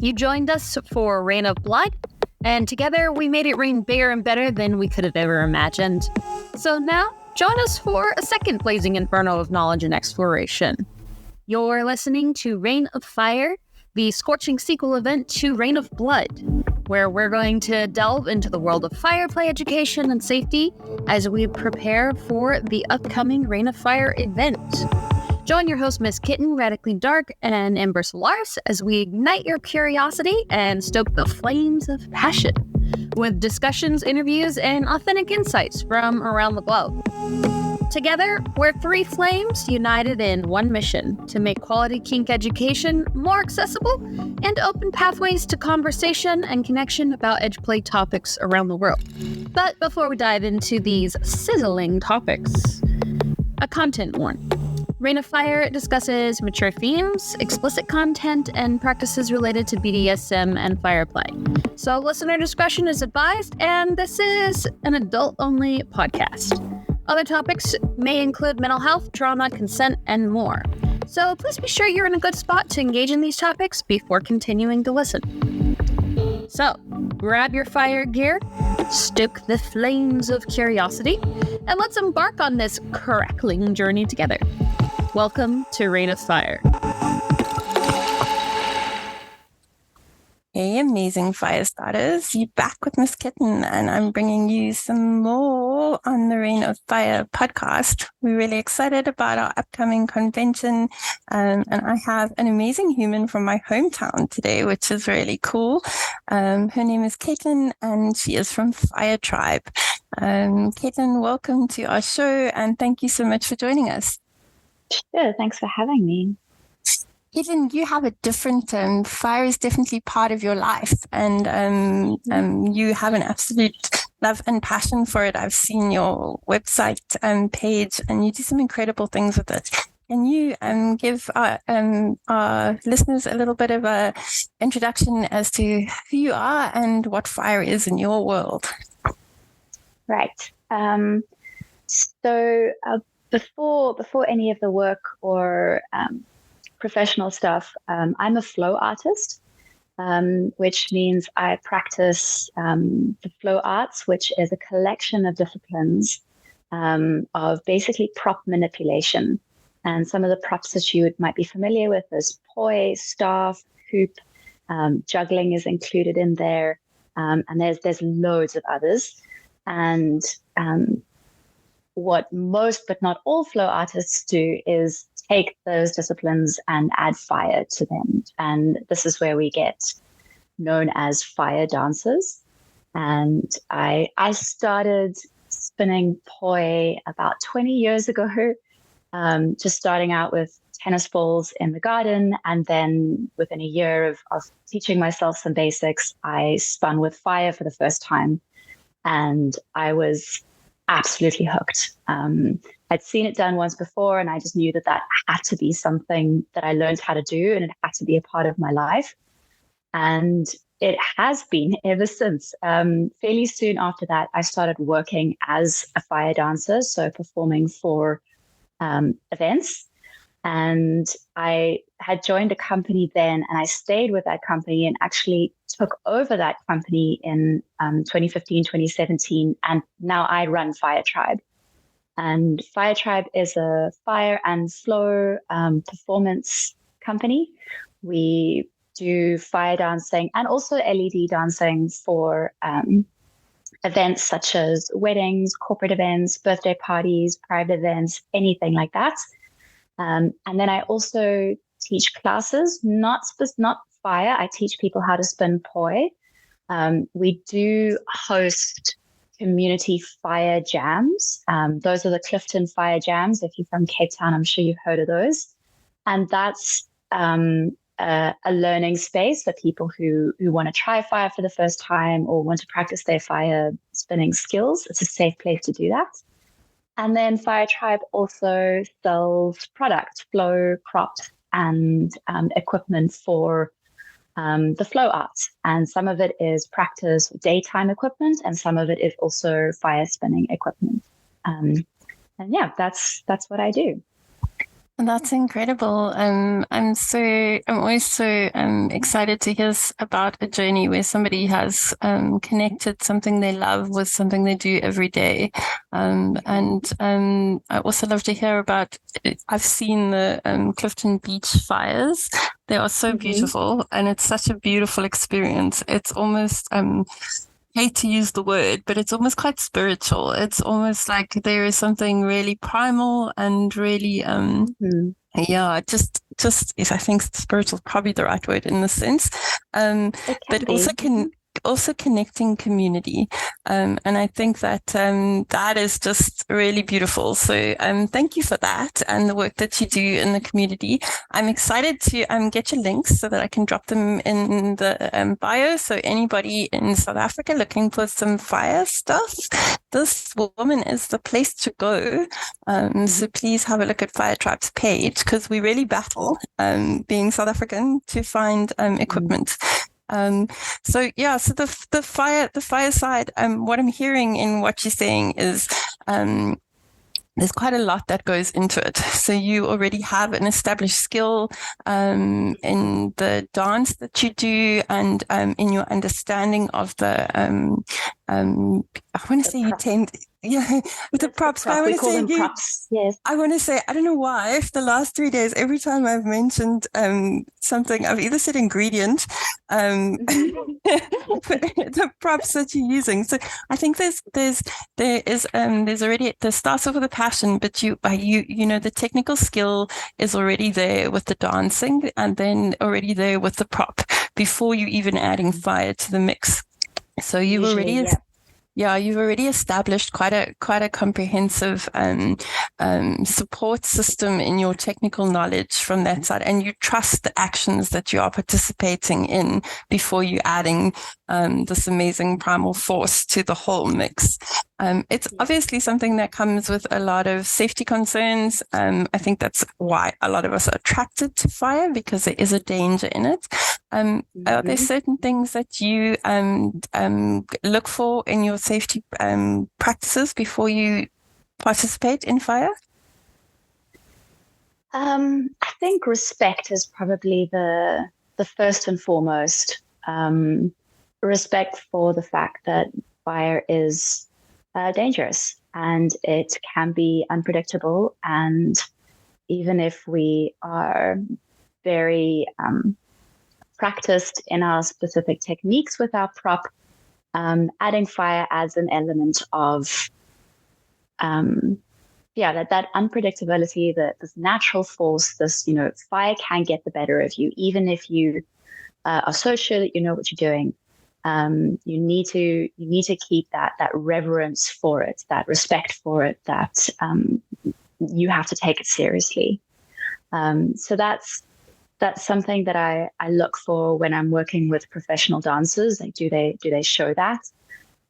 You joined us for Rain of Blood, and together we made it rain bigger and better than we could have ever imagined. So now, join us for a second blazing inferno of knowledge and exploration. You're listening to Rain of Fire, the scorching sequel event to Rain of Blood, where we're going to delve into the world of fire play education and safety as we prepare for the upcoming Rain of Fire event. Join your host, Miss Kitten, Radically Dark, and Ember Solaris as we ignite your curiosity and stoke the flames of passion with discussions, interviews, and authentic insights from around the globe. Together, we're three flames united in one mission to make quality kink education more accessible and open pathways to conversation and connection about edgeplay topics around the world. But before we dive into these sizzling topics, a content warning. Rain of Fire discusses mature themes, explicit content, and practices related to BDSM and fire play. So listener discretion is advised, and this is an adult-only podcast. Other topics may include mental health, trauma, consent, and more. So please be sure you're in a good spot to engage in these topics before continuing to listen. So grab your fire gear, stoke the flames of curiosity, and let's embark on this crackling journey together. Welcome to Rain of Fire. Hey, amazing fire starters. You're back with Miss Kitten, and I'm bringing you some more on the Rain of Fire podcast. We're really excited about our upcoming convention, and I have an amazing human from my hometown today, which is really cool. Her name is Caitlin, and she is from FireTribe. Caitlin, welcome to our show, and thank you so much for joining us. Sure, thanks for having me. Caitlin, you have a different, fire is definitely part of your life, and you have an absolute love and passion for it. I've seen your website page, and you do some incredible things with it. Can you give our listeners a little bit of an introduction as to who you are and what fire is in your world? Right. Before any of the work or professional stuff, I'm a flow artist, which means I practice the flow arts, which is a collection of disciplines of basically prop manipulation. And some of the props that you might be familiar with is poi, staff, hoop, juggling is included in there, and there's loads of others. And what most but not all flow artists do is take those disciplines and add fire to them. And this is where we get known as fire dancers. And I started spinning poi about 20 years ago, just starting out with tennis balls in the garden. And then within a year of teaching myself some basics, I spun with fire for the first time. And I was absolutely hooked. I'd seen it done once before, and I just knew that had to be something that I learned how to do, and it had to be a part of my life. And it has been ever since. Fairly soon after that, I started working as a fire dancer, so performing for events. And I had joined a company then, and I stayed with that company and actually took over that company in 2015, 2017. And now I run FireTribe. And FireTribe is a fire and flow performance company. We do fire dancing and also LED dancing for events such as weddings, corporate events, birthday parties, private events, anything like that. And then I also teach classes, not fire. I teach people how to spin poi. We do host community fire jams. Those are the Clifton Fire Jams. If you're from Cape Town, I'm sure you've heard of those. And that's a learning space for people who want to try fire for the first time or want to practice their fire spinning skills. It's a safe place to do that. And then FireTribe also sells product, flow, props, and equipment for the flow arts. And some of it is practice daytime equipment, and some of it is also fire spinning equipment. And yeah, that's what I do. And that's incredible. I'm always so excited to hear about a journey where somebody has connected something they love with something they do every day. I also love to hear about. I've seen the Clifton Beach fires. They are so beautiful, and it's such a beautiful experience. It's almost hate to use the word, but it's almost quite spiritual. It's almost like there is something really primal and really, yeah, just if I think spiritual is probably the right word in this sense, but also connecting community, and I think that that is just really beautiful. So thank you for that and the work that you do in the community. I'm excited to get your links so that I can drop them in the bio. So anybody in South Africa looking for some fire stuff, this woman is the place to go. So please have a look at FireTribe's page, because we really battle, being South African, to find equipment. So the fire side, what I'm hearing in what you're saying is, there's quite a lot that goes into it. So you already have an established skill in the dance that you do, and in your understanding of the I want to say you tend, yeah, with the props. I want to say props. Yes. I want to say, I don't know why, for the last 3 days, every time I've mentioned something, I've either said ingredient, the props that you're using. So I think there's already, there starts off with a passion, but you know, the technical skill is already there with the dancing, and then already there with the prop before you even adding fire to the mix. So you've already you've already established quite a comprehensive support system in your technical knowledge from that side, and you trust the actions that you are participating in before you adding this amazing primal force to the whole mix. It's obviously something that comes with a lot of safety concerns. I think that's why a lot of us are attracted to fire, because there is a danger in it. Are there certain things that you look for in your safety practices before you participate in fire? I think respect is probably the first and foremost. Respect for the fact that fire is dangerous, and it can be unpredictable. And even if we are very practiced in our specific techniques with our prop, adding fire adds an element of that unpredictability, that this natural force, this, you know, fire can get the better of you, even if you are so sure that you know what you're doing. You need to keep that reverence for it, that respect for it, that you have to take it seriously. So that's something that I look for when I'm working with professional dancers. Like, do they show that?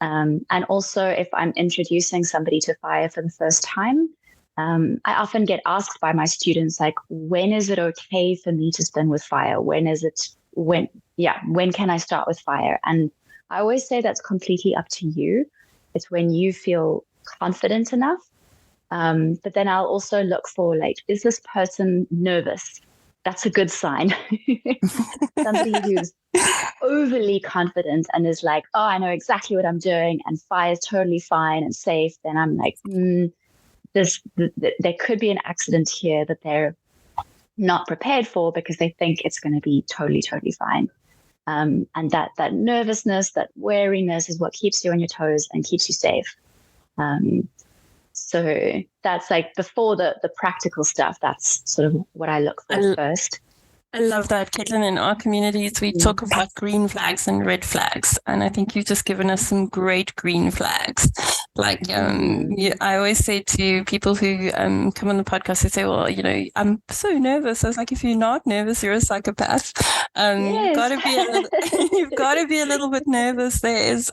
And also, if I'm introducing somebody to fire for the first time, I often get asked by my students, like, when is it okay for me to spin with fire? When can I start with fire? And I always say that's completely up to you. It's when you feel confident enough. But then I'll also look for, like, is this person nervous? That's a good sign. Somebody who's overly confident and is like, oh, I know exactly what I'm doing, and fire is totally fine and safe. Then I'm like, there could be an accident here that they're not prepared for, because they think it's going to be totally, totally fine. And that nervousness, that wariness is what keeps you on your toes and keeps you safe. So that's like before the practical stuff. That's sort of what I look for first. I love that, Caitlin. In our communities, we talk about green flags and red flags, and I think you've just given us some great green flags. Like, I always say to people who come on the podcast, they say, "Well, you know, I'm so nervous." I was like, "If you're not nervous, you're a psychopath. You've got to be a little bit nervous. There's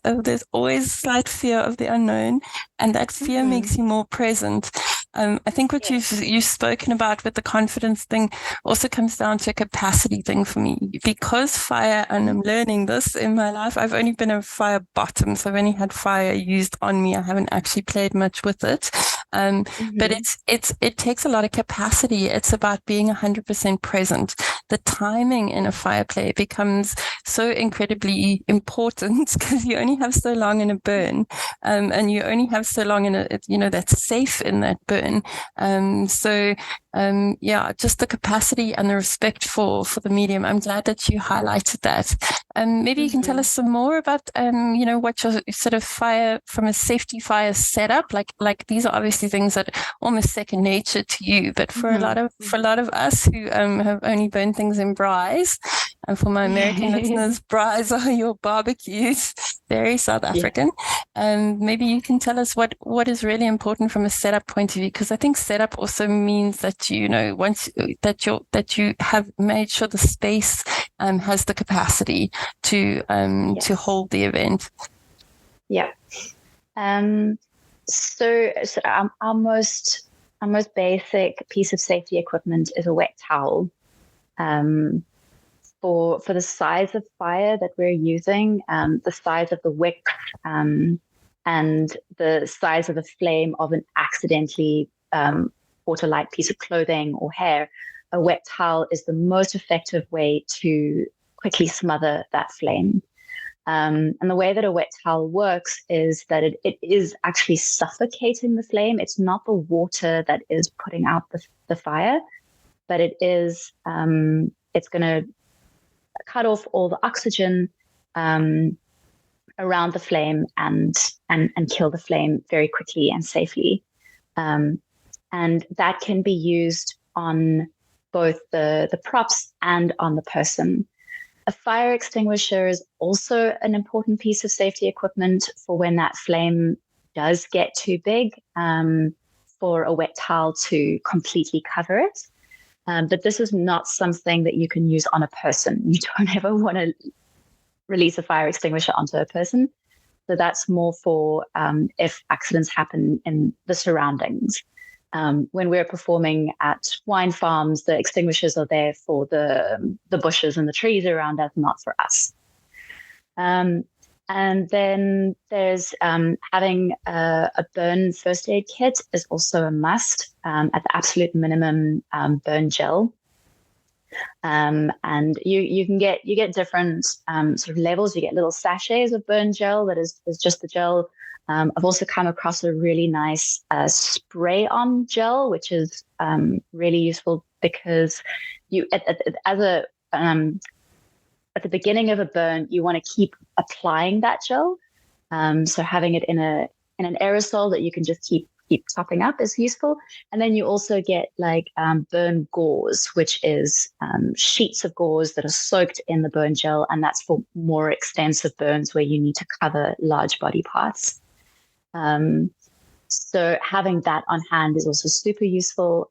always slight fear of the unknown, and that fear makes you more present." I think what you've spoken about with the confidence thing also comes down to a capacity thing for me, because fire, and I'm learning this in my life, I've only been a fire bottom, so I've only had fire used on me. I haven't actually played much with it. But it takes a lot of capacity. It's about being 100% present. The timing in a fire play becomes so incredibly important because you only have so long in a burn, and you only have so long in that's safe in that burn. Just the capacity and the respect for the medium. I'm glad that you highlighted that. Maybe you can tell us some more about, what your sort of fire, from a safety fire setup, like these are obviously things that are almost second nature to you, but for a lot of us who have only burned things in braais, and for my American listeners, braais are your barbecues, very South African. Maybe you can tell us what is really important from a setup point of view, because I think setup also means that once that you have made sure the space has the capacity to hold the event. Yeah. So our most basic piece of safety equipment is a wet towel. For the size of fire that we're using, the size of the wick, and the size of the flame of an accidentally caught a light piece of clothing or hair, a wet towel is the most effective way to quickly smother that flame. And the way that a wet towel works is that it is actually suffocating the flame. It's not the water that is putting out the fire, but it is it's going to cut off all the oxygen around the flame and kill the flame very quickly and safely. And that can be used on both the props and on the person. A fire extinguisher is also an important piece of safety equipment for when that flame does get too big, for a wet towel to completely cover it. But this is not something that you can use on a person. You don't ever want to release a fire extinguisher onto a person. So that's more for if accidents happen in the surroundings. When we're performing at wine farms, the extinguishers are there for the bushes and the trees around us, not for us. And then there's having a burn first aid kit is also a must. At the absolute minimum, burn gel. And you get different sort of levels. You get little sachets of burn gel that is just the gel. I've also come across a really nice spray-on gel, which is really useful because you at the beginning of a burn, you want to keep applying that gel. So having it in an aerosol that you can just keep topping up is useful. And then you also get burn gauze, which is sheets of gauze that are soaked in the burn gel, and that's for more extensive burns where you need to cover large body parts. So having that on hand is also super useful.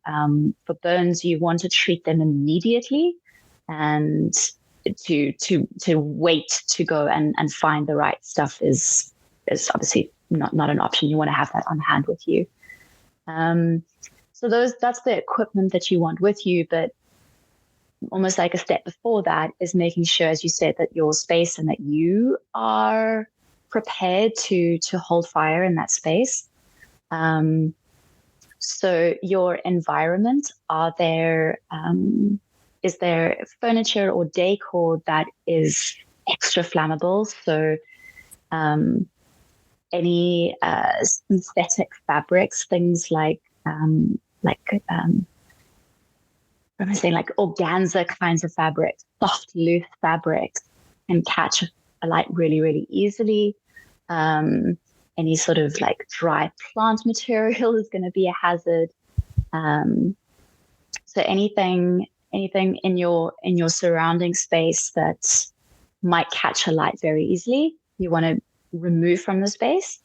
For burns, you want to treat them immediately, and to wait to go and find the right stuff is obviously not an option. You want to have that on hand with you. So that's the equipment that you want with you, but almost like a step before that is making sure, as you said, that your space and that you are prepared to hold fire in that space. So your environment, is there furniture or decor that is extra flammable? So any synthetic fabrics, things like organza kinds of fabrics, soft, loose fabrics can catch a light really, really easily. Any sort of dry plant material is going to be a hazard. So anything in your surrounding space that might catch a light very easily, you want to remove from the space.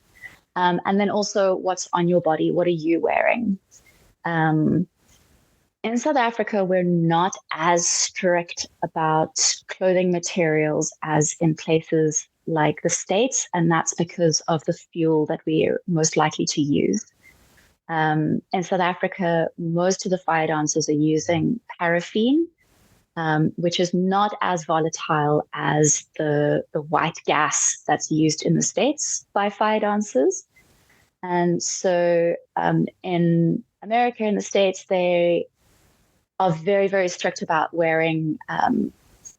And then also what's on your body, what are you wearing? In South Africa, we're not as strict about clothing materials as in places like the States, and that's because of the fuel that we're most likely to use. In South Africa, most of the fire dancers are using paraffin, which is not as volatile as the white gas that's used in the States by fire dancers. And so in America, in the States, they are very, very strict about wearing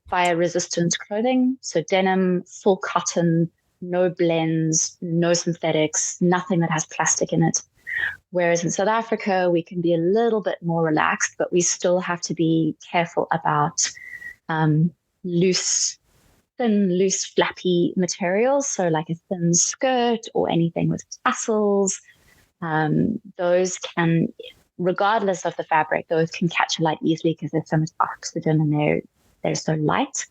fire-resistant clothing. So denim, full cotton, no blends, no synthetics, nothing that has plastic in it. Whereas in South Africa, we can be a little bit more relaxed, but we still have to be careful about loose, flappy materials. So like a thin skirt or anything with tassels, those can, regardless of the fabric, those can catch alight easily because there's so much oxygen and they're so light.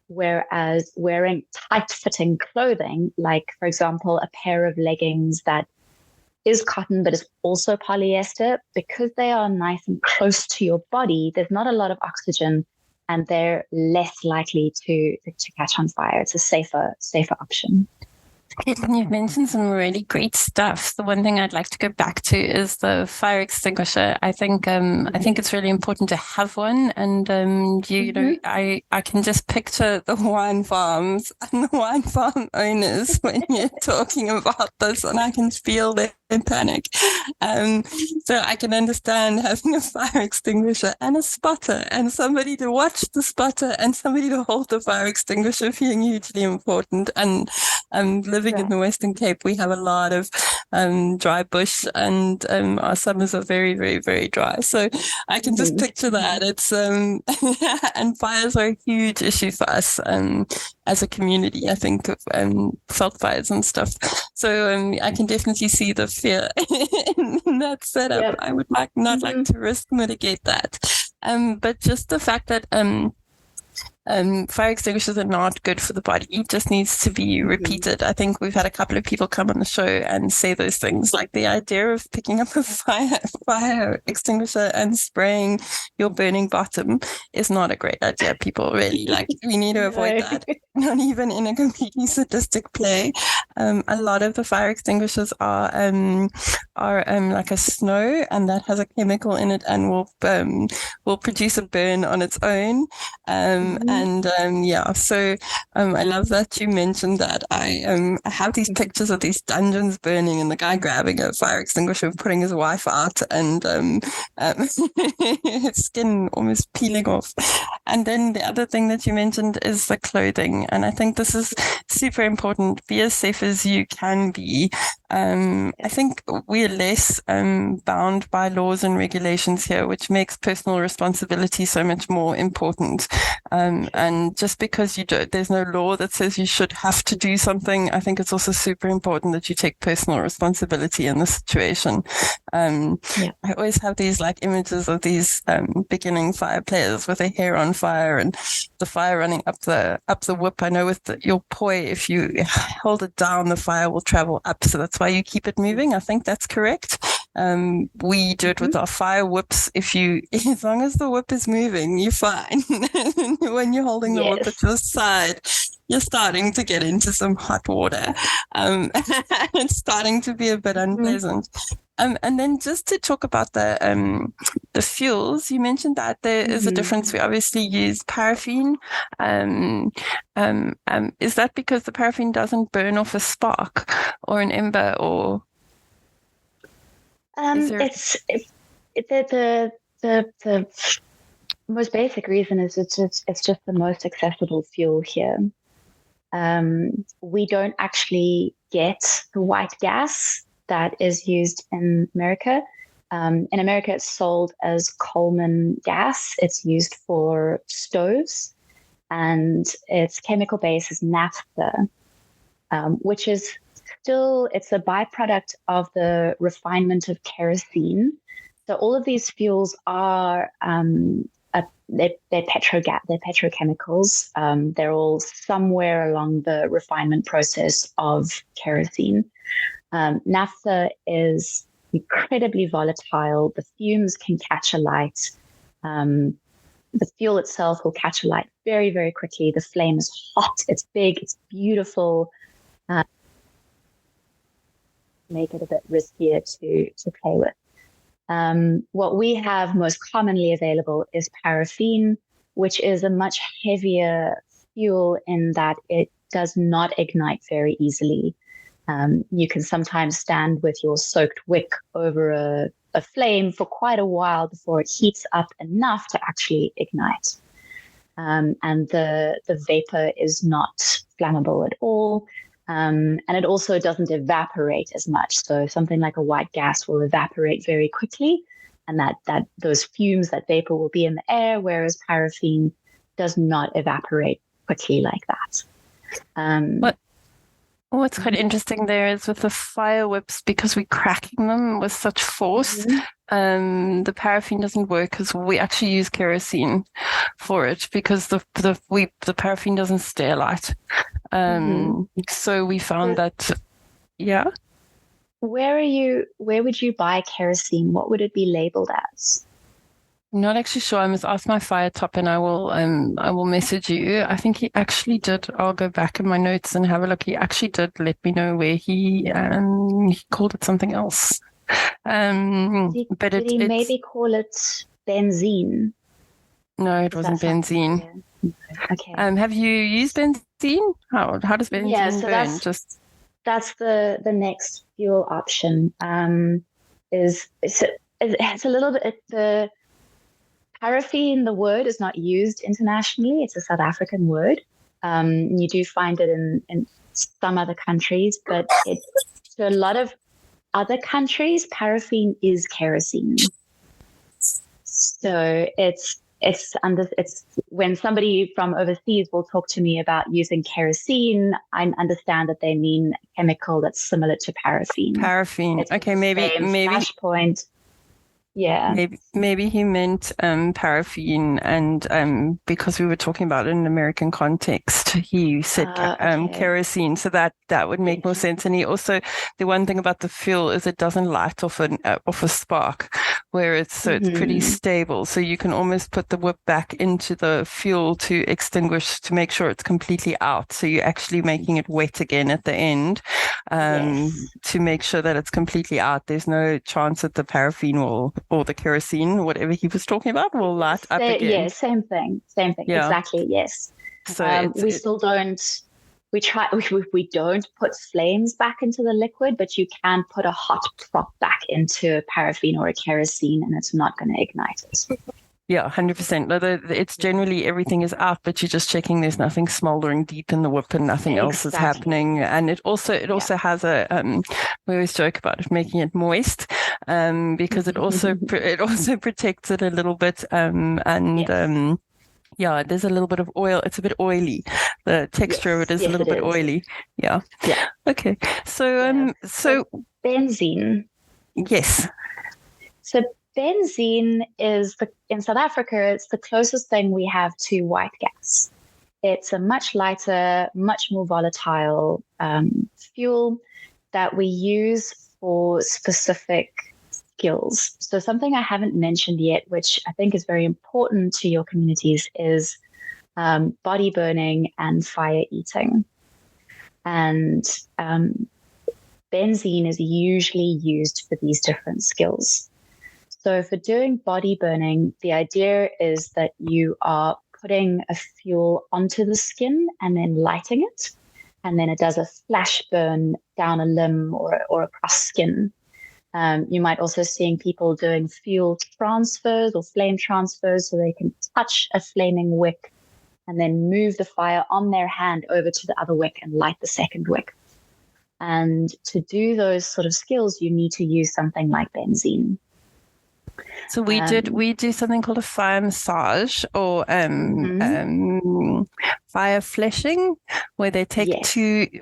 Whereas wearing tight-fitting clothing, like, for example, a pair of leggings that is cotton but is also polyester, because they are nice and close to your body, there's not a lot of oxygen and they're less likely to catch on fire. It's a safer option. Caitlin, you've mentioned some really great stuff. The one thing I'd like to go back to is the fire extinguisher. I think it's really important to have one. And you know, I can just picture the wine farms and the wine farm owners when you're talking about this, and I can feel their panic. So I can understand having a fire extinguisher and a spotter and somebody to watch the spotter and somebody to hold the fire extinguisher being hugely important. And living in the Western Cape, we have a lot of dry bush, and our summers are very, very, very dry. So I can just picture that. It's and fires are a huge issue for us as a community. I think of felt fires and stuff. So I can definitely see the fear in that setup. Yep. I would not like to risk mitigate that. But just the fact that fire extinguishers are not good for the body. It just needs to be repeated. I think we've had a couple of people come on the show and say those things, like the idea of picking up a fire extinguisher and spraying your burning bottom is not a great idea, people, really. Like, we need to avoid that. Not even in a completely sadistic play. A lot of the fire extinguishers are like a snow, and that has a chemical in it and will produce a burn on its own. So I love that you mentioned that. I have these pictures of these dungeons burning and the guy grabbing a fire extinguisher and putting his wife out, and his skin almost peeling off. And then the other thing that you mentioned is the clothing, and I think this is super important. Be as safe as you can be. I think we're less bound by laws and regulations here, which makes personal responsibility so much more important. And just because there's no law that says you should have to do something, I think it's also super important that you take personal responsibility in the situation. I always have these like images of these beginning fire players with their hair on fire and the fire running up the whip. I know with your poi, if you hold it down, the fire will travel up. So that's why you keep it moving. I think that's correct. We do it with our fire whips. As long as the whip is moving, you're fine. When you're holding the whip at your side, you're starting to get into some hot water. It's starting to be a bit unpleasant. And then just to talk about the fuels, you mentioned that there is a difference. We obviously use paraffin. Is that because the paraffin doesn't burn off a spark or an ember, or? It's the most basic reason is it's just the most accessible fuel here. We don't actually get the white gas that is used in America. In America, it's sold as Coleman gas. It's used for stoves, and its chemical base is naphtha, which is it's a byproduct of the refinement of kerosene. So all of these fuels are they're petrochemicals. They're all somewhere along the refinement process of kerosene. Naphtha is incredibly volatile. The fumes can catch alight. The fuel itself will catch alight very, very quickly. The flame is hot. It's big. It's beautiful. Make it a bit riskier to play with. What we have most commonly available is paraffin, which is a much heavier fuel in that it does not ignite very easily. You can sometimes stand with your soaked wick over a flame for quite a while before it heats up enough to actually ignite. And the vapor is not flammable at all. And it also doesn't evaporate as much. So something like a white gas will evaporate very quickly, and that those fumes, that vapor, will be in the air, whereas paraffin does not evaporate quickly like that. What's quite interesting there is with the fire whips, because we're cracking them with such force, the paraffin doesn't work because we actually use kerosene for it, because the paraffin doesn't stay alight. So we found that, yeah. Where would you buy kerosene? What would it be labeled as? I'm not actually sure. I must ask my fire top, and I will message you. I think he actually did. I'll go back in my notes and have a look. He actually did let me know where he called it something else. Did he maybe call it benzene? No, it wasn't benzene. Okay. Have you used benzene? How does benzene burn? That's the next fuel option. It's a little bit the paraffin. The word is not used internationally. It's a South African word. You do find it in some other countries, but to a lot of other countries, paraffin is kerosene. So it's when somebody from overseas will talk to me about using kerosene, I understand that they mean a chemical that's similar to paraffin. Paraffin. Okay, maybe flashpoint. Yeah. Maybe he meant paraffin, and because we were talking about it in an American context, he said kerosene, so that would make more sense. And he also, the one thing about the fuel is it doesn't light off a spark, where it's pretty stable. So you can almost put the whip back into the fuel to extinguish, to make sure it's completely out. So you're actually making it wet again at the end, to make sure that it's completely out. There's no chance that the paraffin or the kerosene, whatever he was talking about, will light up again. Yeah, same thing. Yeah. Exactly, yes. So we still don't, we don't put flames back into the liquid, but you can put a hot prop back into a paraffin or a kerosene and it's not going to ignite it. Yeah, 100%. It's generally everything is out, but you're just checking there's nothing smoldering deep in the whip and nothing else is happening. And it also has a we always joke about it making it moist, because it also protects it a little bit. Yeah, there's a little bit of oil. It's a bit oily. The texture of it is a little bit oily. Yeah. Yeah. Okay. So so benzene. Yes. So benzene is in South Africa, it's the closest thing we have to white gas. It's a much lighter, much more volatile fuel that we use for specific skills. So something I haven't mentioned yet, which I think is very important to your communities, is body burning and fire eating. And benzene is usually used for these different skills. So for doing body burning, the idea is that you are putting a fuel onto the skin and then lighting it. And then it does a flash burn down a limb or across skin. You might also seeing people doing fuel transfers or flame transfers, so they can touch a flaming wick and then move the fire on their hand over to the other wick and light the second wick. And to do those sort of skills, you need to use something like benzene. So we do something called a fire massage or fire fleshing, where they take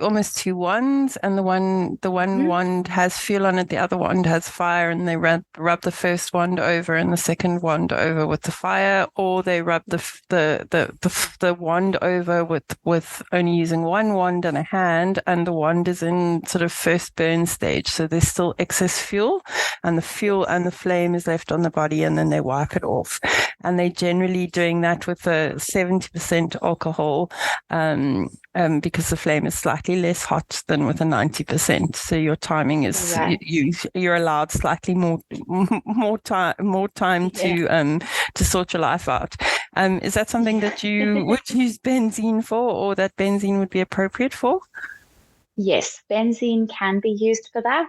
almost two wands, and the one wand has fuel on it, the other wand has fire, and they rub the first wand over and the second wand over with the fire, or they rub the wand over with only using one wand and a hand, and the wand is in sort of first burn stage, so there's still excess fuel, and the fuel and the flame is left on the body, and then they wipe it off. And they're generally doing that with a 70% alcohol, because the flame is slightly less hot than with a 90%. So your timing is you're allowed slightly more time to sort your life out. Is that something that you would use benzene for, or that benzene would be appropriate for? Yes, benzene can be used for that.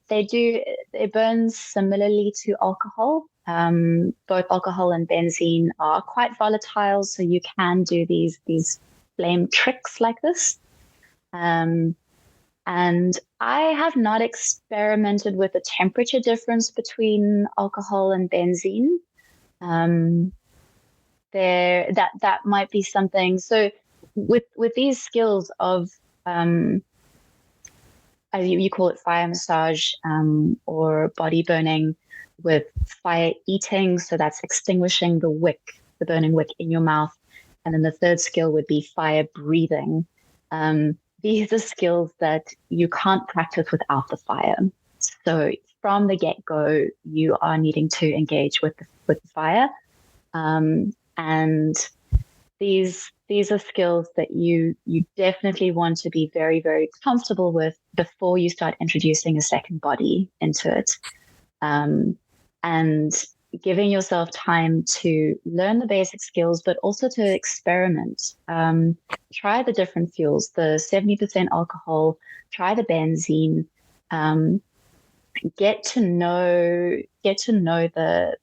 It burns similarly to alcohol. Both alcohol and benzene are quite volatile, so you can do these flame tricks like this. And I have not experimented with the temperature difference between alcohol and benzene. That might be something. So with these skills of you call it fire massage or body burning, with fire eating, so that's extinguishing the burning wick in your mouth. And then the third skill would be fire breathing. These are skills that you can't practice without the fire. So from the get-go, you are needing to engage with the fire. And these are skills that you definitely want to be very, very comfortable with before you start introducing a second body into it. And giving yourself time to learn the basic skills, but also to experiment. Try the different fuels, the 70% alcohol, try the benzene, get to know the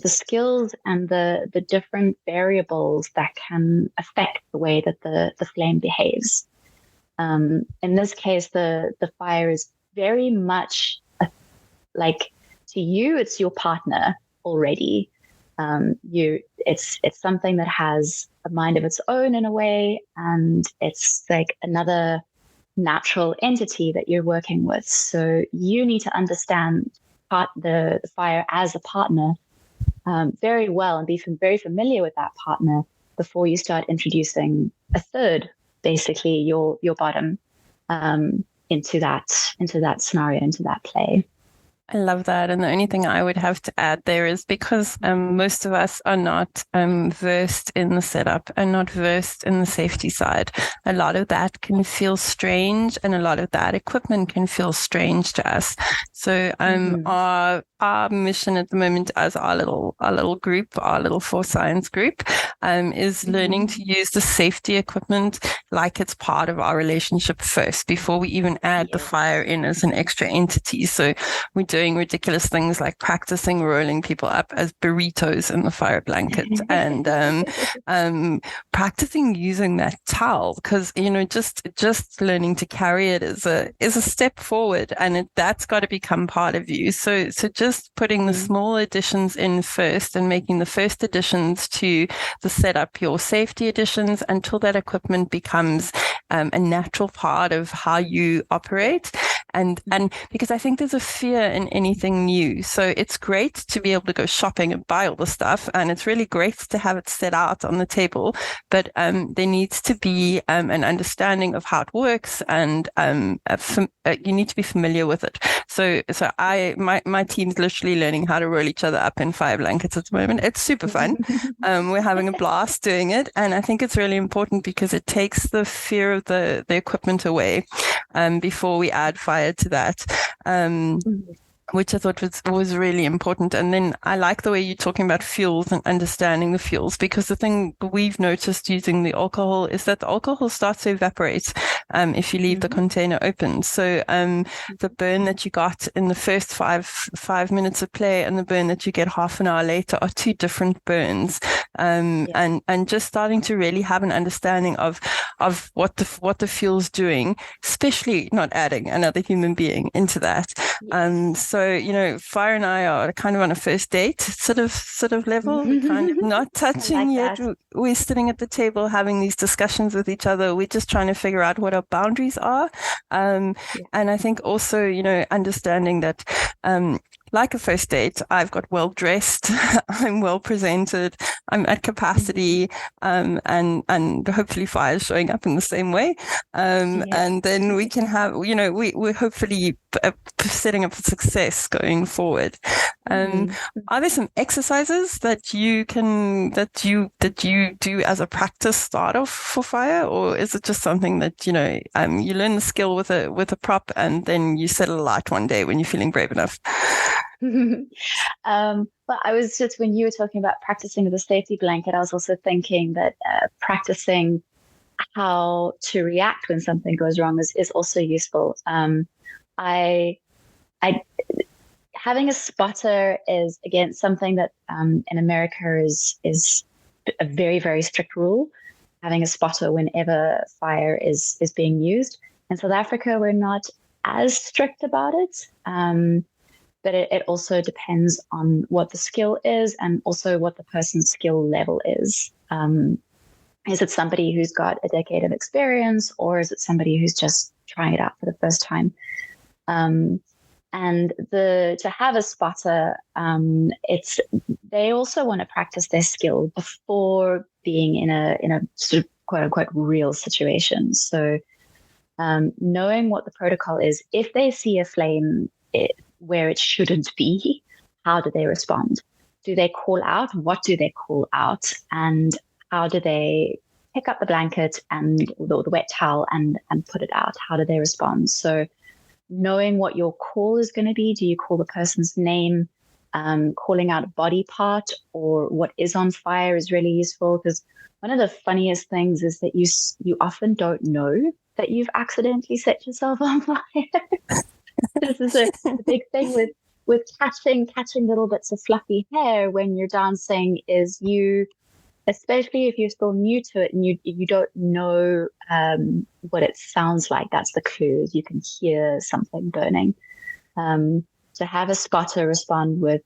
skills and the different variables that can affect the way that the flame behaves. In this case, the fire is very much like, to you, it's your partner already. It's something that has a mind of its own in a way, and it's like another natural entity that you're working with. So you need to understand the fire as a partner very well and be very familiar with that partner before you start introducing a third, basically your bottom, into that scenario, into that play. I love that. And the only thing I would have to add there is because most of us are not versed in the setup and not versed in the safety side, a lot of that can feel strange, and a lot of that equipment can feel strange to us. So our mission at the moment as our little group, our little Force Science group, is learning to use the safety equipment like it's part of our relationship first, before we even add the fire in as an extra entity. So we're doing ridiculous things like practicing rolling people up as burritos in the fire blanket, and practicing using that towel, because just learning to carry it is a step forward, and that's got to become part of you. So just putting the small additions in first and making the first additions to the setup your safety additions until that equipment becomes a natural part of how you operate. And because I think there's a fear in anything new. So it's great to be able to go shopping and buy all the stuff, and it's really great to have it set out on the table. But there needs to be an understanding of how it works, and you need to be familiar with it. So my team's literally learning how to roll each other up in fire blankets at the moment. It's super fun. We're having a blast doing it, and I think it's really important because it takes the fear of the equipment away before we add fire to that. Which I thought was really important. And then I like the way you're talking about fuels and understanding the fuels, because the thing we've noticed using the alcohol is that the alcohol starts to evaporate if you leave the container open. So the burn that you got in the first five minutes of play and the burn that you get half an hour later are two different burns. And just starting to really have an understanding of what the fuel's doing, especially not adding another human being into that. So, Fire and I are kind of on a first date sort of level. We're kind of not touching yet. We're sitting at the table having these discussions with each other. We're just trying to figure out what our boundaries are. And I think also, understanding that like a first date, I've got well dressed, I'm well presented, I'm at capacity, and hopefully Fire's showing up in the same way. And then we can have, we're hopefully setting up for success going forward. Are there some exercises that you do as a practice start off for Fire, or is it just something that you learn the skill with a prop and then you settle a light one day when you're feeling brave enough? Well, I was when you were talking about practicing with a safety blanket, I was also thinking that practicing how to react when something goes wrong is also useful. I having a spotter is, again, something that in America is a very, very strict rule. Having a spotter whenever fire is being used. In South Africa, we're not as strict about it, but it also depends on what the skill is and also what the person's skill level is. Is it somebody who's got a decade of experience, or is it somebody who's just trying it out for the first time? And to have a spotter, they also want to practice their skill before being in a sort of quote unquote real situation. So knowing what the protocol is, if they see a flame where it shouldn't be, how do they respond? Do they call out? What do they call out? And how do they pick up the blanket and the wet towel and put it out? How do they respond? So knowing what your call is going to be. Do you call the person's name, calling out a body part, or what is on fire is really useful, because one of the funniest things is that you often don't know that you've accidentally set yourself on fire. This is a big thing with catching little bits of fluffy hair when you're dancing, is you, especially if you're still new to it and you don't know what it sounds like. That's the clue. You can hear something burning. To have a spotter respond with,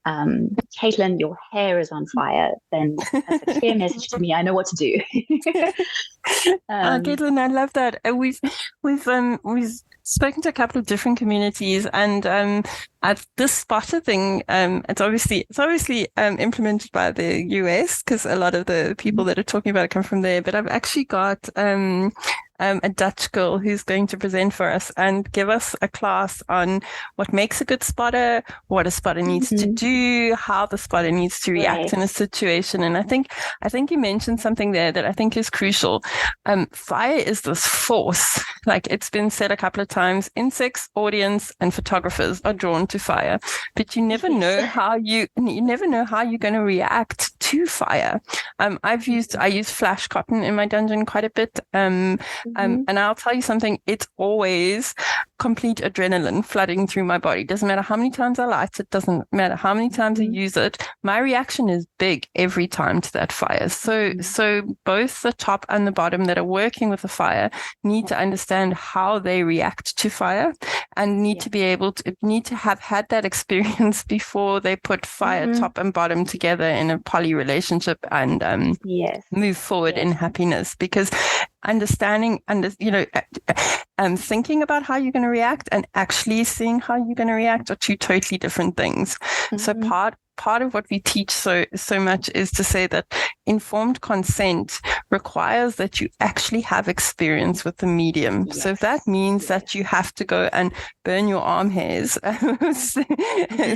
Caitlin, your hair is on fire, then that's a clear message to me. I know what to do. Caitlin, I love that. We've spoken to a couple of different communities, and at this spotter thing, it's obviously implemented by the US, because a lot of the people that are talking about it come from there. But I've actually got a Dutch girl who's going to present for us and give us a class on what makes a good spotter, what a spotter needs to do, how the spotter needs to react in a situation. And I think you mentioned something there that I think is crucial. Fire is this force. Like, it's been said a couple of times, insects, audience, and photographers are drawn to fire, but you never know how you're going to react to fire. I use flash cotton in my dungeon quite a bit. And I'll tell you something, it's always complete adrenaline flooding through my body. Doesn't matter how many times I light it, doesn't matter how many times I use it. My reaction is big every time to that fire. So both the top and the bottom that are working with the fire need to understand how they react to fire, and need to have had that experience before they put fire top and bottom together in a poly relationship and move forward in happiness. Because understanding and thinking about how you're going to react and actually seeing how you're going to react are two totally different things. So part of what we teach so much is to say that informed consent requires that you actually have experience with the medium. Yes. So that means that you have to go and burn your arm hairs,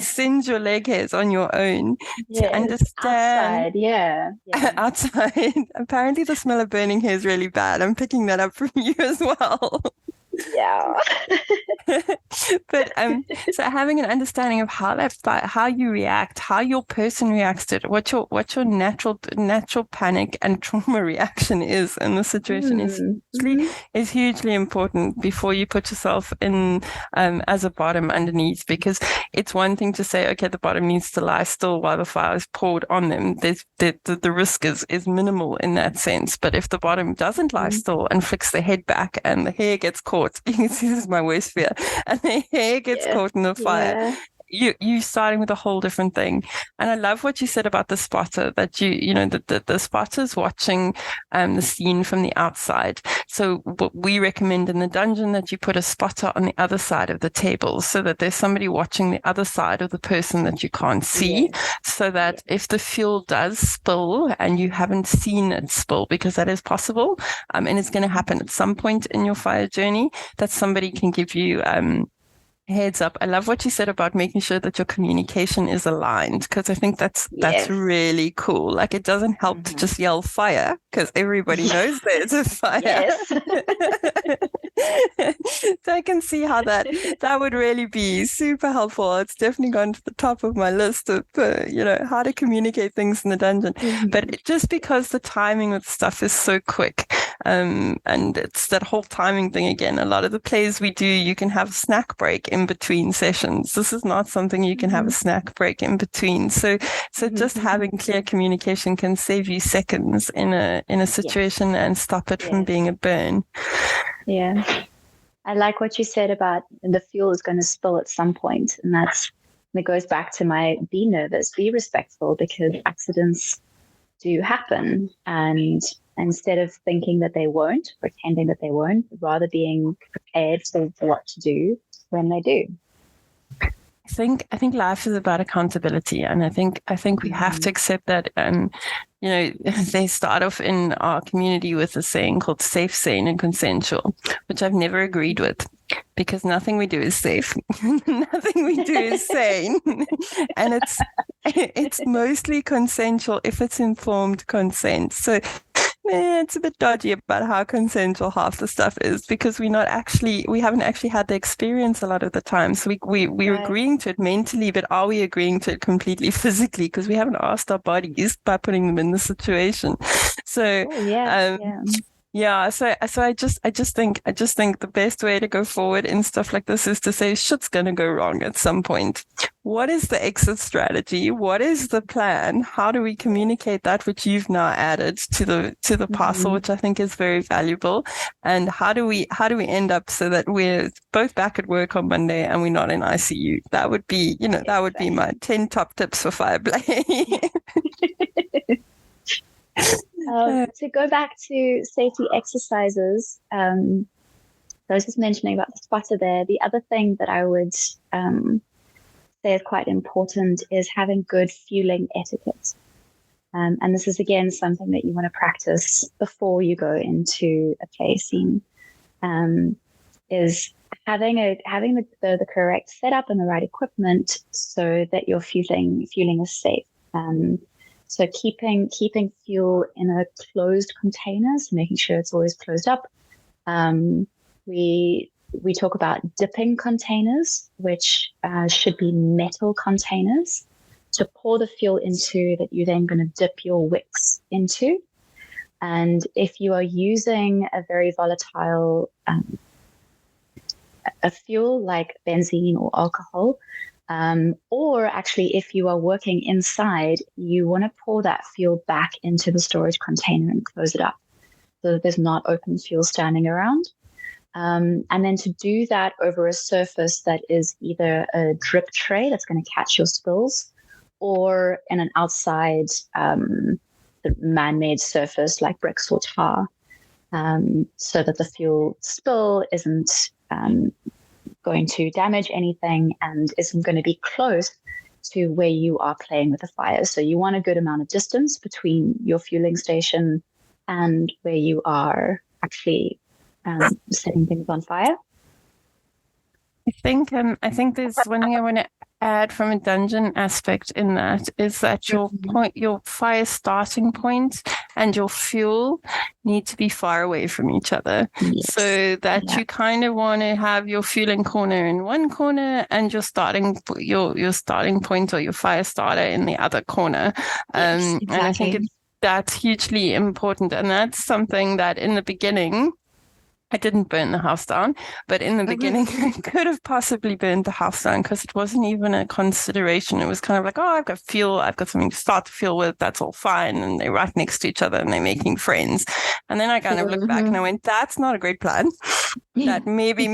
singe your leg hairs on your own to understand. Outside. Apparently the smell of burning hair is really bad. I'm picking that up from you as well. Yeah. But so having an understanding of how you react, how your person reacts to it, what your natural panic and trauma reaction is in the situation is hugely important before you put yourself in as a bottom underneath. Because it's one thing to say, okay, the bottom needs to lie still while the fire is poured on them. The risk is minimal in that sense. But if the bottom doesn't lie still and flicks the head back and the hair gets caught, you can see this is my worst fear, and the hair gets caught in the fire, you're starting with a whole different thing. And I love what you said about the spotter, that the spotter's watching the scene from the outside. So what we recommend in the dungeon, that you put a spotter on the other side of the table, so that there's somebody watching the other side of the person that you can't see, so that if the fuel does spill and you haven't seen it spill, because that is possible, and it's going to happen at some point in your fire journey, that somebody can give you heads up. I love what you said about making sure that your communication is aligned, because I think that's really cool. Like, it doesn't help to just yell fire, because everybody knows there's a fire. So I can see how that would really be super helpful. It's definitely gone to the top of my list of, how to communicate things in the dungeon. But just because the timing with stuff is so quick, and it's that whole timing thing again. A lot of the plays we do, you can have a snack break in between sessions. This is not something you can have a snack break in between. So just having clear communication can save you seconds in a situation and stop it from being a burn. Yeah. I like what you said about the fuel is going to spill at some point, and it goes back to my be nervous, be respectful, because accidents do happen, and instead of thinking that they won't, pretending that they won't, rather being prepared for what to do when they do. I think life is about accountability, and I think we have to accept that. They start off in our community with a saying called safe, sane, and consensual, which I've never agreed with, because nothing we do is safe, nothing we do is sane, and it's mostly consensual if it's informed consent. So it's a bit dodgy about how consensual half the stuff is, because we haven't actually had the experience a lot of the time. So we're agreeing to it mentally, but are we agreeing to it completely physically? Because we haven't asked our bodies by putting them in the situation. So so I just think the best way to go forward in stuff like this is to say shit's gonna go wrong at some point. What is the exit strategy? What is the plan? How do we communicate that which you've now added to the parcel, which I think is very valuable? And how do we end up so that we're both back at work on Monday and we're not in ICU? That would be, that would be my 10 top tips for Fireplay. To go back to safety exercises, I was just mentioning about the spotter there. The other thing that I would say is quite important is having good fueling etiquette. And this is, again, something that you want to practice before you go into a play scene, is having the correct setup and the right equipment so that your fueling is safe. So keeping fuel in a closed container, so making sure it's always closed up. We talk about dipping containers, which should be metal containers to pour the fuel into, that you're then going to dip your wicks into. And if you are using a very volatile a fuel like benzene or alcohol, or actually if you are working inside, you want to pour that fuel back into the storage container and close it up so that there's not open fuel standing around. And then to do that over a surface that is either a drip tray that's going to catch your spills, or in an outside man-made surface like bricks or tar, so that the fuel spill isn't going to damage anything and isn't going to be close to where you are playing with the fire. So you want a good amount of distance between your fueling station and where you are actually setting things on fire. I think there's one thing I want to add from a dungeon aspect in that is that your fire starting point and your fuel need to be far away from each other. Yes. So that you kind of want to have your fueling corner in one corner and your starting point or your fire starter in the other corner. Yes, exactly. And I think that's hugely important. And that's something that in the beginning, I didn't burn the house down, but in the beginning, I could have possibly burned the house down because it wasn't even a consideration. It was kind of like, I've got fuel, I've got something to start the fuel with, that's all fine. And they're right next to each other and they're making friends. And then I kind of looked back and I went, that's not a great plan. That maybe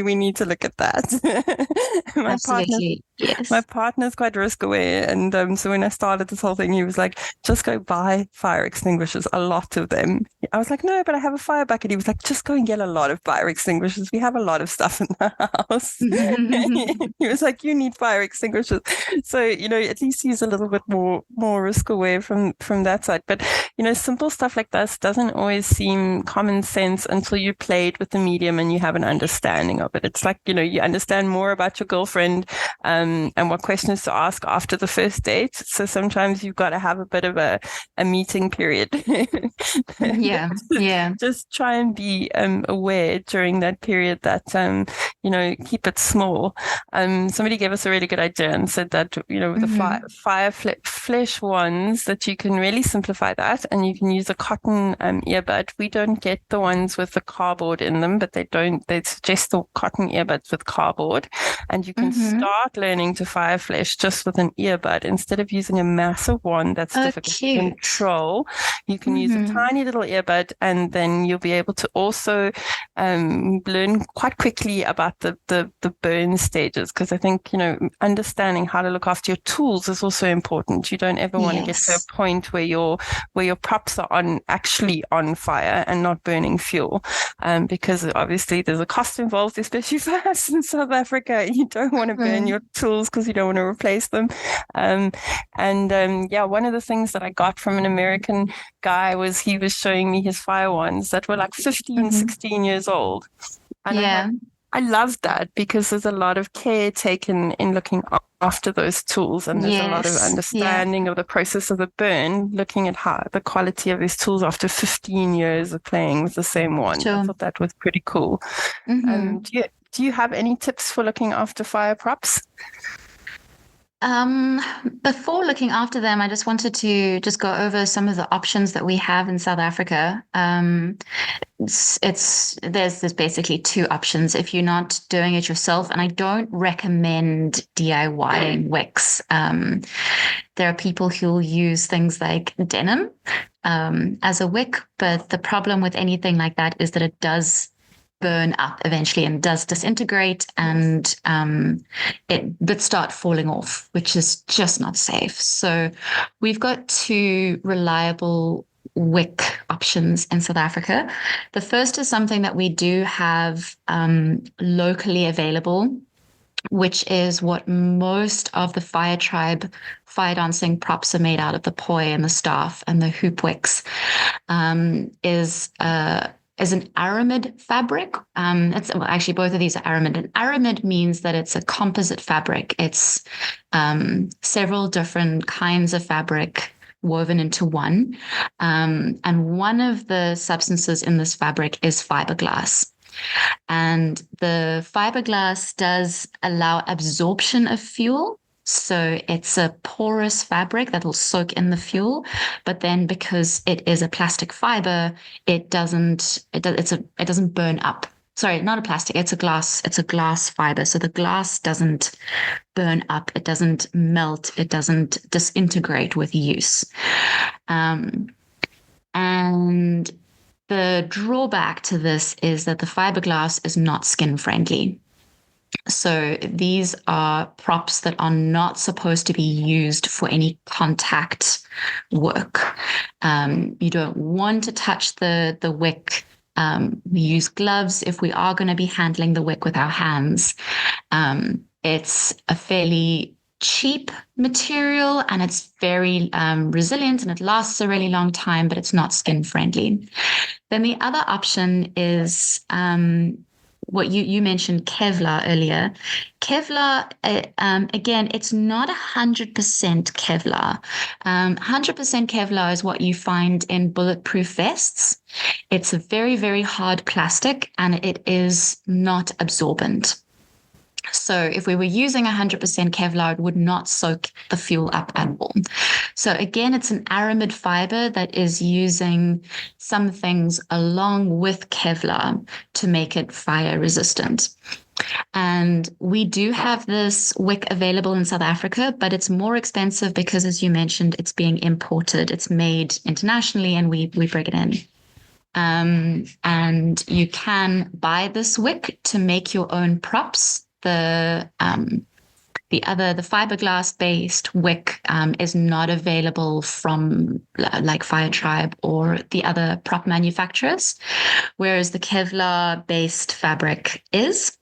we need to look at that. My partner's quite risk aware. And so when I started this whole thing, he was like, just go buy fire extinguishers, a lot of them. I was like, no, but I have a fire bucket. He was like, just go and get a lot of fire extinguishers. We have a lot of stuff in the house. He was like, you need fire extinguishers. So, at least he's a little bit more risk aware from that side. But, simple stuff like this doesn't always seem common sense until you play played with the medium and you have an understanding of it. It's like, you understand more about your girlfriend and what questions to ask after the first date. So sometimes you've got to have a bit of a meeting period. Yeah. Just try and be aware during that period that, keep it small. Somebody gave us a really good idea and said that, with the fire flesh ones, that you can really simplify that, and you can use a cotton earbud. We don't get the ones with the cardboard in them, but they suggest the cotton earbuds with cardboard, and you can start learning to fire flesh just with an earbud instead of using a massive one that's difficult to control. You can use a tiny little earbud, and then you'll be able to also learn quite quickly about the burn stages, because I think, understanding how to look after your tools is also important. You don't ever want to get to a point where your props are actually on fire and not burning fuel, because obviously there's a cost involved, especially for us in South Africa. You don't want to burn your tools because you don't want to replace them. One of the things that I got from an American guy was he was showing me his fire ones that were like 15, 16 years old. And I love that, because there's a lot of care taken in looking after those tools, and there's a lot of understanding of the process of the burn, looking at how the quality of these tools after 15 years of playing with the same one. I thought that was pretty cool. Do you have any tips for looking after fire props? Before looking after them, I just wanted to just go over some of the options that we have in South Africa. There's basically two options if you're not doing it yourself, and I don't recommend DIYing wicks. There are people who'll use things like denim as a wick, but the problem with anything like that is that it does burn up eventually and does disintegrate, and it would start falling off, which is just not safe. So we've got two reliable wick options in South Africa. The first is something that we do have locally available, which is what most of the FireTribe fire dancing props are made out of, the poi and the staff and the hoop wicks, is an aramid fabric. Actually, both of these are aramid. And aramid means that it's a composite fabric. It's several different kinds of fabric woven into one. And one of the substances in this fabric is fiberglass. And the fiberglass does allow absorption of fuel. So it's a porous fabric that will soak in the fuel, but then because it is a plastic fiber, it doesn't burn up. Sorry, not a plastic, it's a glass fiber. So the glass doesn't burn up, it doesn't melt, it doesn't disintegrate with use. And the drawback to this is that the fiberglass is not skin friendly. So these are props that are not supposed to be used for any contact work. You don't want to touch the wick. We use gloves if we are going to be handling the wick with our hands. It's a fairly cheap material, and it's very resilient, and it lasts a really long time, but it's not skin friendly. Then the other option is what you mentioned, Kevlar earlier. Kevlar, again, it's not 100% Kevlar. 100% Kevlar is what you find in bulletproof vests. It's a very, very hard plastic, and it is not absorbent. So if we were using 100% Kevlar, it would not soak the fuel up at all. So again, it's an aramid fiber that is using some things along with Kevlar to make it fire resistant. And we do have this wick available in South Africa, but it's more expensive because, as you mentioned, it's being imported. It's made internationally, and we bring it in. And you can buy this wick to make your own props. The fiberglass based wick is not available from like FireTribe or the other prop manufacturers, whereas the Kevlar based fabric is.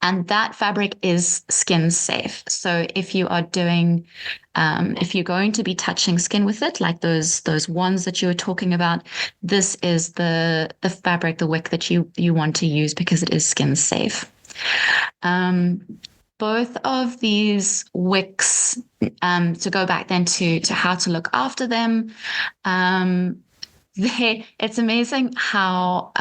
And that fabric is skin safe. So if you are doing, if you're going to be touching skin with it, like those wands that you were talking about, this is the fabric, the wick that you want to use because it is skin safe. Both of these wicks, to go back then to how to look after them, it's amazing how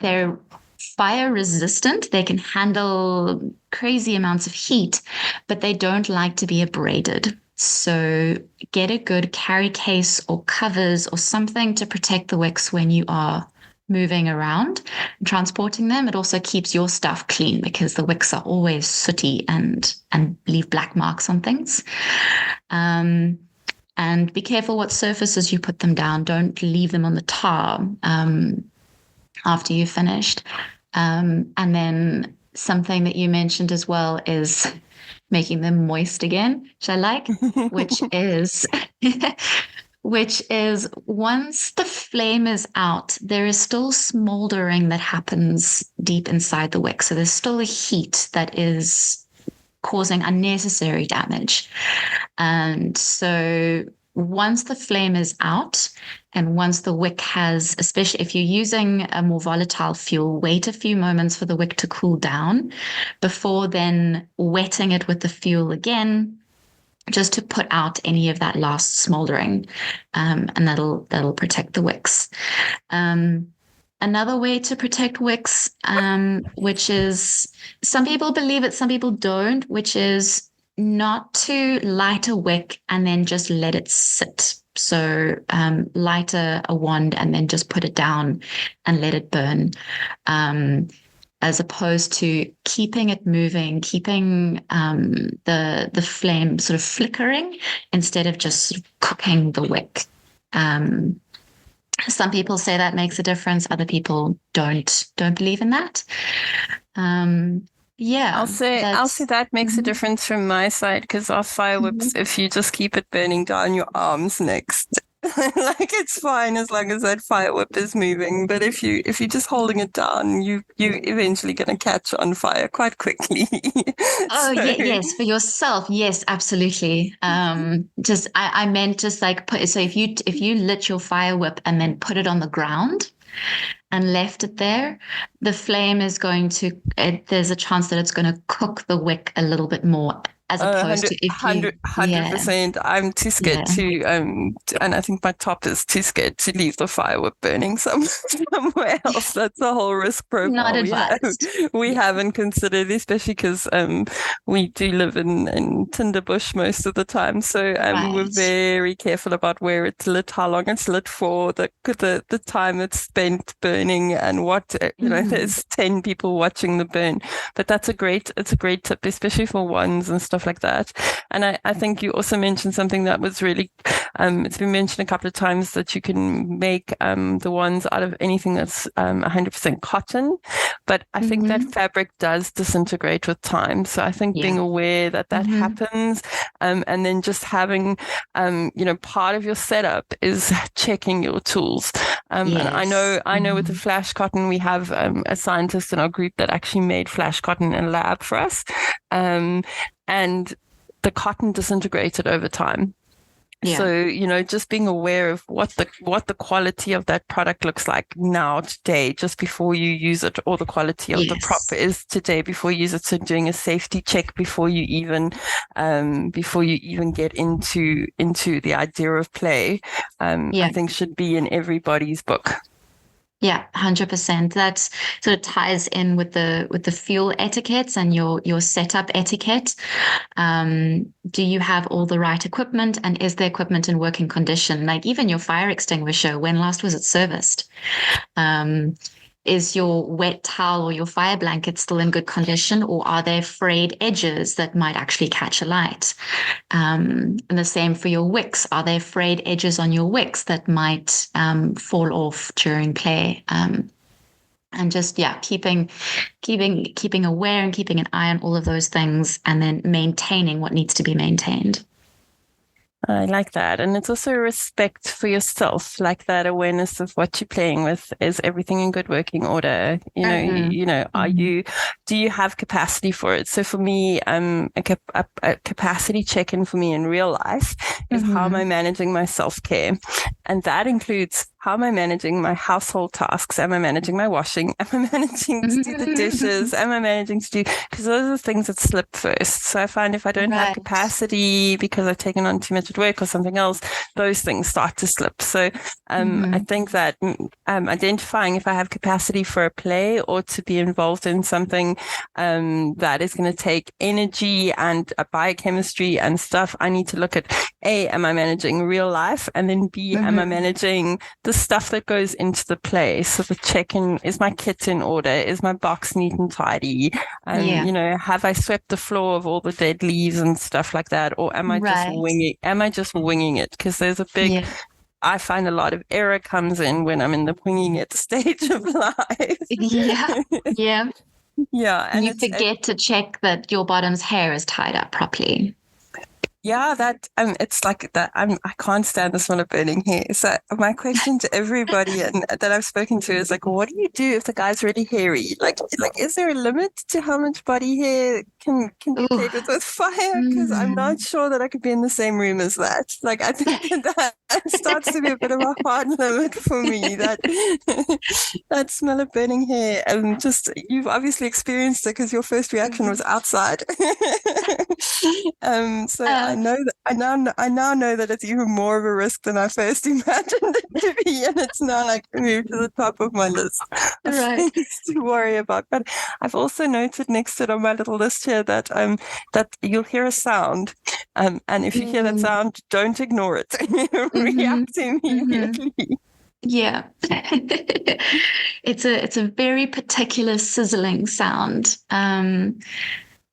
they're fire resistant. They can handle crazy amounts of heat, but they don't like to be abraded. So get a good carry case or covers or something to protect the wicks when you are moving around and transporting them. It also keeps your stuff clean because the wicks are always sooty and leave black marks on things. And be careful what surfaces you put them down. Don't leave them on the tar after you've finished. And then something that you mentioned as well is making them moist again, which I like, which is once the flame is out, there is still smoldering that happens deep inside the wick. So there's still a heat that is causing unnecessary damage. And so once the flame is out and once the wick has, especially if you're using a more volatile fuel, wait a few moments for the wick to cool down before then wetting it with the fuel again, just to put out any of that last smoldering, and that'll protect the wicks. Another way to protect wicks, which is some people believe it, some people don't, which is not to light a wick and then just let it sit. So light a wand and then just put it down and let it burn, as opposed to keeping it moving, keeping the flame sort of flickering instead of just sort of cooking the wick. Some people say that makes a difference. Other people don't believe in that. I'll say that makes a difference from my side because our fire whips, if you just keep it burning down your arms next, like it's fine as long as that fire whip is moving. But if you're just holding it down, you're eventually going to catch on fire quite quickly. Yes, for yourself, yes, absolutely. Just I meant just like so if you lit your fire whip and then put it on the ground and left it there, the flame is going to, there's a chance that it's going to cook the wick a little bit more, as opposed to if you 100%. I'm too scared to and I think my top is too scared to leave the fire whip burning somewhere else. That's a whole risk profile. Not advised. We haven't considered, especially because we do live in Tinderbush most of the time, so we're very careful about where it's lit, how long it's lit for, the time it's spent burning, and what there's 10 people watching the burn. But it's a great tip, especially for wands and stuff like that. And I think you also mentioned something that was really it's been mentioned a couple of times, that you can make the wands out of anything that's 100% cotton, but I think that fabric does disintegrate with time. So I think being aware that happens, and then just having part of your setup is checking your tools. And I know with the flash cotton, we have a scientist in our group that actually made flash cotton in a lab for us, and the cotton disintegrated over time. Yeah. So, just being aware of what the quality of that product looks like now today, just before you use it, or the quality of the prop is today before you use it. So doing a safety check before you even get into the idea of play, I think should be in everybody's book. Yeah, 100%. That sort of ties in with the fuel etiquettes and your setup etiquette. Do you have all the right equipment, and is the equipment in working condition? Like even your fire extinguisher, when last was it serviced? Is your wet towel or your fire blanket still in good condition, or are there frayed edges that might actually catch a light? And the same for your wicks. Are there frayed edges on your wicks that might fall off during play? And just, keeping aware and keeping an eye on all of those things, and then maintaining what needs to be maintained. I like that. And it's also respect for yourself, like that awareness of what you're playing with. Is everything in good working order? Do you have capacity for it? So for me, a capacity check-in for me in real life is how am I managing my self-care? And that includes, how am I managing my household tasks? Am I managing my washing? Am I managing to do the dishes? Am I managing to do, because those are the things that slip first. So I find if I don't have capacity because I've taken on too much at work or something else, those things start to slip. So I think that identifying if I have capacity for a play or to be involved in something that is going to take energy and biochemistry and stuff, I need to look at A, am I managing real life? And then B, am I managing the stuff that goes into the play? So the check-in, is my kit in order? Is my box neat and tidy? Have I swept the floor of all the dead leaves and stuff like that? Or am I just winging it? Because there's a big, I find a lot of error comes in when I'm in the winging it stage of life. Yeah. And you forget to check that your bottom's hair is tied up properly. Yeah, that it's like that. I can't stand the smell of burning hair. So my question to everybody that I've spoken to is like, what do you do if the guy's really hairy? Like, is there a limit to how much body hair can be played with fire? Because I'm not sure that I could be in the same room as that. Like, I think that starts to be a bit of a hard limit for me. That smell of burning hair, and just you've obviously experienced it because your first reaction was outside. I now know that it's even more of a risk than I first imagined it to be, and it's now like moved to the top of my list of things to worry about. But I've also noted next to it on my little list here that you'll hear a sound, and if you hear that sound, don't ignore it. React immediately. Yeah. It's a very particular sizzling sound.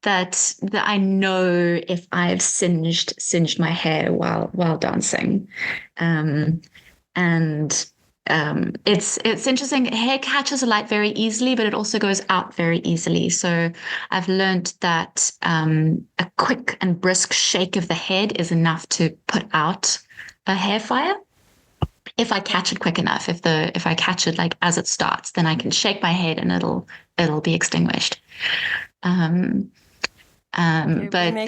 That I know if I've singed my hair while dancing, it's interesting. Hair catches the light very easily, but it also goes out very easily. So I've learned that a quick and brisk shake of the head is enough to put out a hair fire. If I catch it quick enough, if I catch it like as it starts, then I can shake my head and it'll be extinguished. But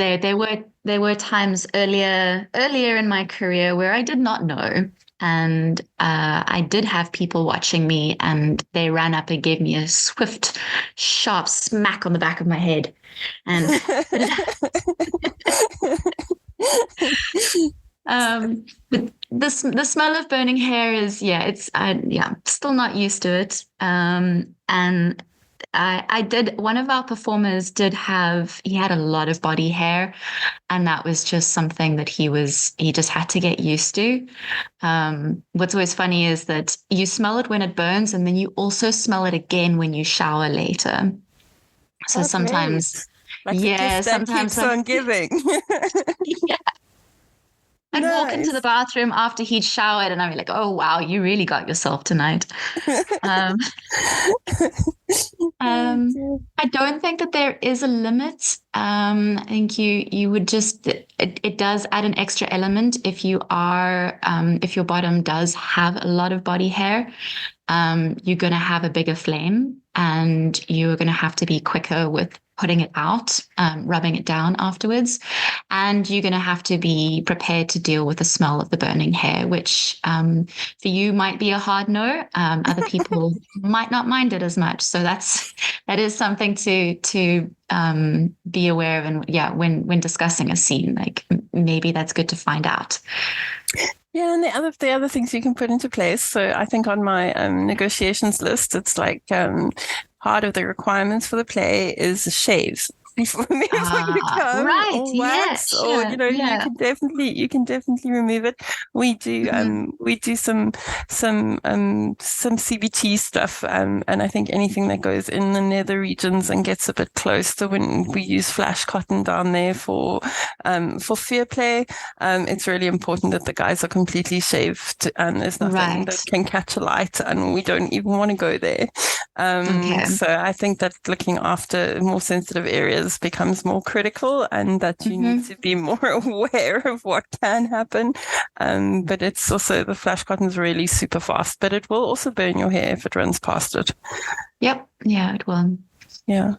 there were times earlier in my career where I did not know, and I did have people watching me, and they ran up and gave me a swift, sharp smack on the back of my head, and the smell of burning hair is still not used to it, and. One of our performers he had a lot of body hair, and that was just something that he just had to get used to. What's always funny is that you smell it when it burns, and then you also smell it again when you shower later. So sometimes, like the gift that keeps on giving. Yeah. I'd walk into the bathroom after he'd showered, and I'd be like, "Oh wow, you really got yourself tonight." I don't think that there is a limit. I think you would just it does add an extra element if you are if your bottom does have a lot of body hair. You're going to have a bigger flame, and you're going to have to be quicker with putting it out, rubbing it down afterwards. And you're going to have to be prepared to deal with the smell of the burning hair, which for you might be a hard no. Other people might not mind it as much. So that is something to be aware of. And when discussing a scene, like maybe that's good to find out. Yeah, and the other things you can put into place. So I think on my negotiations list, it's like part of the requirements for the play is shaves. Before you come, right, or wax, or you can definitely remove it. We do some CBT stuff, and I think anything that goes in the nether regions and gets a bit close to when we use flash cotton down there for fear play, it's really important that the guys are completely shaved and there's nothing that can catch a light, and we don't even want to go there. So I think that looking after more sensitive areas fires becomes more critical, and that you need to be more aware of what can happen. But it's also, the flash cotton's really super fast, but it will also burn your hair if it runs past it. Yep. Yeah, it will. Yeah.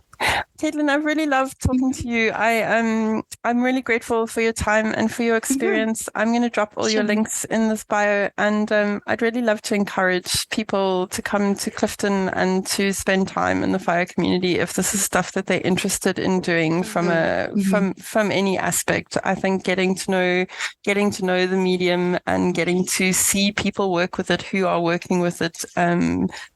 Caitlin, I've really loved talking to you. I'm really grateful for your time and for your experience. I'm going to drop all your links in this bio, and I'd really love to encourage people to come to Clifton and to spend time in the fire community if this is stuff that they're interested in doing from any aspect. I think getting to know the medium and getting to see people work with it who are working with it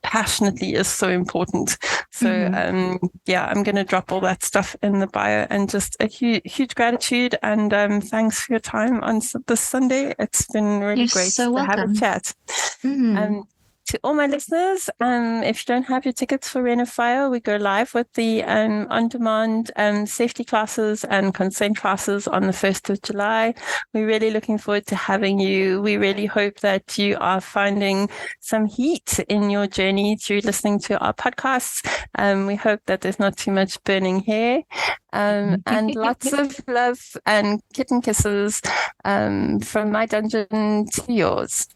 passionately is so important. So I'm going to drop all that stuff in the bio, and just a huge gratitude, and thanks for your time on this Sunday. It's been really great to have a chat. To all my listeners, if you don't have your tickets for Rain of Fire, we go live with the on-demand safety classes and consent classes on the 1st of July. We're really looking forward to having you. We really hope that you are finding some heat in your journey through listening to our podcasts. We hope that there's not too much burning hair, and lots of love and kitten kisses from my dungeon to yours.